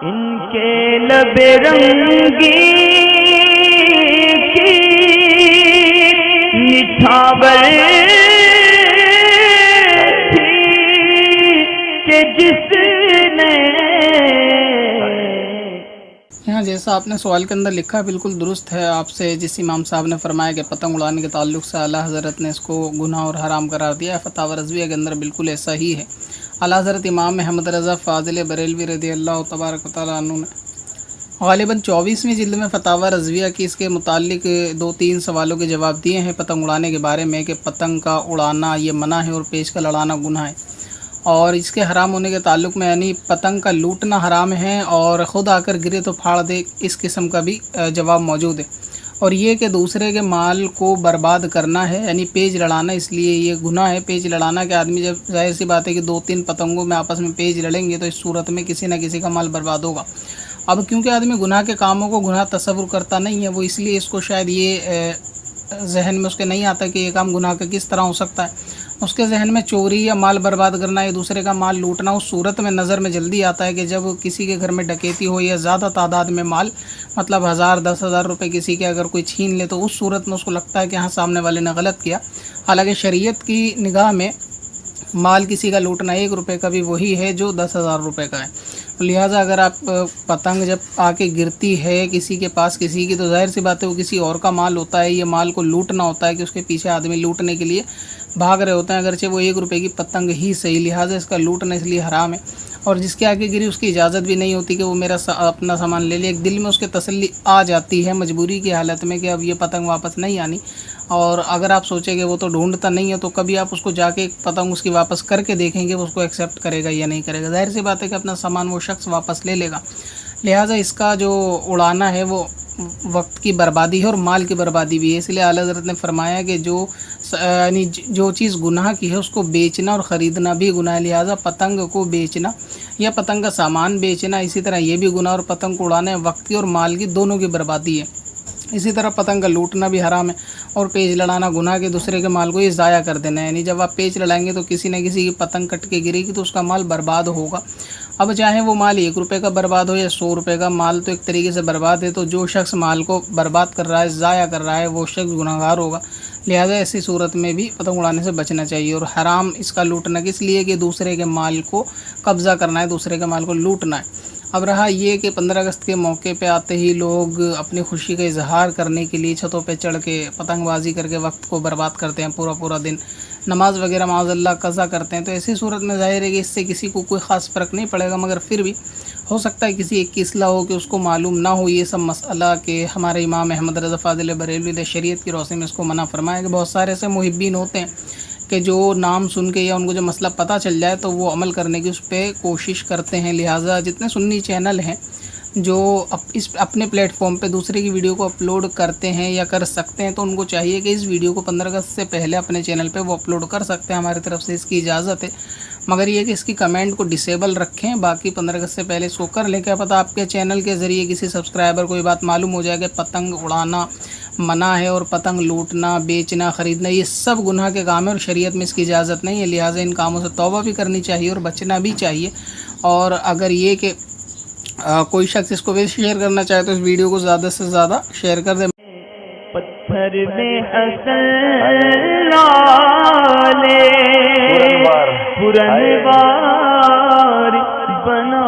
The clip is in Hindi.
इनके लबे रंगी की निठावर थी कि जिसने। यहाँ जैसा आपने सवाल के अंदर लिखा बिल्कुल दुरुस्त है। आपसे जिस इमाम साहब ने फरमाया कि पतंग उड़ाने के ताल्लुक से आला हज़रत ने इसको गुनाह और हराम करार दिया है, फतावा रज़विया के अंदर बिल्कुल ऐसा ही है। आला हज़रत इमाम अहमद रज़ा फ़ाज़िल बरेलवी रज़ियल्लाहु तबारक व तआला अन्हु ने ग़ालिबन 24वीं जिल्द में फतावा रज़विया की इसके मुताल्लिक 2-3 सवालों के जवाब दिए हैं पतंग उड़ाने के बारे में कि पतंग का उड़ाना ये मना है और पेच का लड़ाना गुनाह है, और इसके हराम होने के ताल्लुक में यानी पतंग का लूटना हराम है और ख़ुद आकर गिरे तो फाड़ दे, इस किस्म का भी जवाब मौजूद है। और ये कि दूसरे के माल को बर्बाद करना है यानी पेच लड़ाना, इसलिए ये गुनाह है पेच लड़ाना। कि आदमी जब जाहिर सी बात है कि 2-3 पतंगों में आपस में पेच लड़ेंगे तो इस सूरत में किसी न किसी का माल बर्बाद होगा। अब क्योंकि आदमी गुनाह के कामों को गुनाह तस्वुर करता नहीं है, वो इसलिए इसको शायद ये जहन में उसके नहीं आता कि ये काम गुनाह का किस तरह हो सकता है। उसके जहन में चोरी या माल बर्बाद करना या दूसरे का माल लूटना उस सूरत में नज़र में जल्दी आता है कि जब किसी के घर में डकैती हो या ज़्यादा तादाद में माल, मतलब 1000-10,000 रुपये किसी के अगर कोई छीन ले, तो उस सूरत में उसको लगता है कि हाँ सामने वाले ने गलत किया। हालांकि शरीयत की निगाह में माल किसी का लूटना 1 रुपये का भी वही है जो 10,000 रुपये का है। लिहाजा अगर आप पतंग जब आके गिरती है किसी के पास किसी की, तो जाहिर सी बात है वो किसी और का माल होता है। ये माल को लूटना होता है कि उसके पीछे आदमी लूटने के लिए भाग रहे होते हैं, अगरचे वो 1 रुपये की पतंग ही सही। लिहाजा इसका लूटना इसलिए हराम है। और जिसके आगे गिरी उसकी इजाज़त भी नहीं होती कि वो मेरा अपना सामान ले ले। एक दिल में उसके तसल्ली आ जाती है मजबूरी की हालत में कि अब ये पतंग वापस नहीं आनी, और अगर आप सोचेंगे वो तो ढूंढता नहीं है, तो कभी आप उसको जाके पतंग उसकी वापस करके देखेंगे वो उसको एक्सेप्ट करेगा या नहीं करेगा। जाहिर सी बात है कि अपना सामान वो शख्स वापस ले लेगा। लिहाजा इसका जो उड़ाना है वो वक्त की बर्बादी है और माल की बर्बादी भी है। इसलिए आला हज़रत ने फरमाया कि यानी जो चीज़ गुनाह की है उसको बेचना और ख़रीदना भी गुनाह है। लिहाजा पतंग को बेचना या पतंग का सामान बेचना इसी तरह ये भी गुनाह, और पतंग को उड़ाना वक्त की और माल की दोनों की बर्बादी है। इसी तरह पतंग का लूटना भी हराम है और पेच लड़ाना गुनाह के दूसरे के माल को ये ज़ाया कर देना है। यानी जब आप पेच लड़ाएंगे तो किसी न किसी की पतंग कट के गिरेगी तो उसका माल बर्बाद होगा। अब चाहे वो माल 1 रुपये का बर्बाद हो या 100 रुपये का, माल तो एक तरीके से बर्बाद है। तो जो शख्स माल को बर्बाद कर रहा है, ज़ाया कर रहा है, वो शख्स गुनहगार होगा। लिहाजा ऐसी सूरत में भी पतंग उड़ाने से बचना चाहिए। और हराम इसका लूटना किस लिए कि दूसरे के माल को कब्ज़ा करना है, दूसरे के माल को लूटना है। अब रहा ये कि 15 अगस्त के मौके पे आते ही लोग अपनी खुशी का इजहार करने के लिए छतों पे चढ़ के पतंगबाजी करके वक्त को बर्बाद करते हैं, पूरा पूरा दिन नमाज वगैरह माज़अल्लाह कज़ा करते हैं। तो ऐसी सूरत में ज़ाहिर है कि इससे किसी को कोई ख़ास फ़र्क नहीं पड़ेगा, मगर फिर भी हो सकता है किसी एक की इस्लाह हो कि उसको मालूम ना हो ये सब मसला कि हमारे इमाम अहमद रज़ा फ़ाज़िल बरेलवी ने शरीयत की रोशनी में इसको मना फरमाया। कि बहुत सारे ऐसे मुहिब्बीन होते हैं कि जो नाम सुन के या उनको जो मसला पता चल जाए तो वो अमल करने की उस पर कोशिश करते हैं। लिहाजा जितने सुन्नी चैनल हैं जो इस अपने प्लेटफॉर्म पे दूसरे की वीडियो को अपलोड करते हैं या कर सकते हैं, तो उनको चाहिए कि इस वीडियो को 15 अगस्त से पहले अपने चैनल पे वो अपलोड कर सकते हैं। हमारी तरफ से इसकी इजाज़त है, मगर ये कि इसकी कमेंट को डिसेबल रखें। बाकी 15 अगस्त से पहले इसको कर लें। क्या पता आपके चैनल के ज़रिए किसी सब्सक्राइबर को ये बात मालूम हो जाए कि पतंग उड़ाना मना है और पतंग लूटना, बेचना, ख़रीदना ये सब गुनाह के काम है और शरीयत में इसकी इजाज़त नहीं है। लिहाजा इन कामों से तौबा भी करनी चाहिए और बचना भी चाहिए। और अगर ये कि कोई शख्स इसको भी शेयर करना चाहे तो इस वीडियो को ज़्यादा से ज़्यादा शेयर कर दे। पत्थर में हसन लाले पुरनवार बना